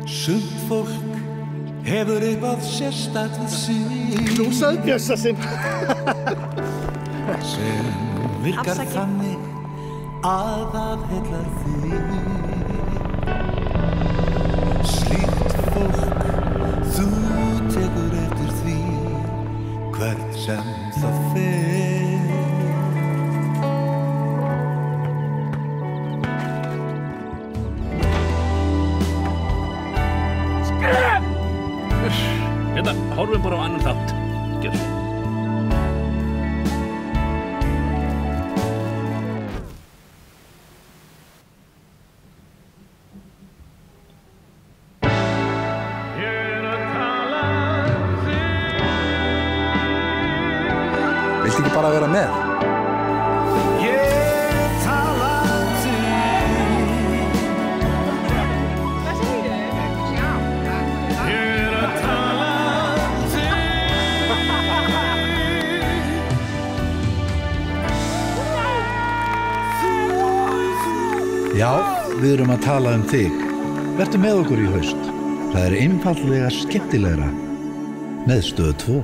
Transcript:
Sumt fólk hefur eitthvað sérstakt við sig. Knúsaðu Bjössa sinn. Sem virkar þannig að það heillar þig. Slíkt fólk, þú tekur eftir því hvert sem það fer. Hérna, horfum bara á annan þátt. Gjör svo. Viltu ekki bara vera með? Já, við erum að tala um þig. Vertu með okkur í haust. Það er einfaldlega skemmtilegra með Stöð 2.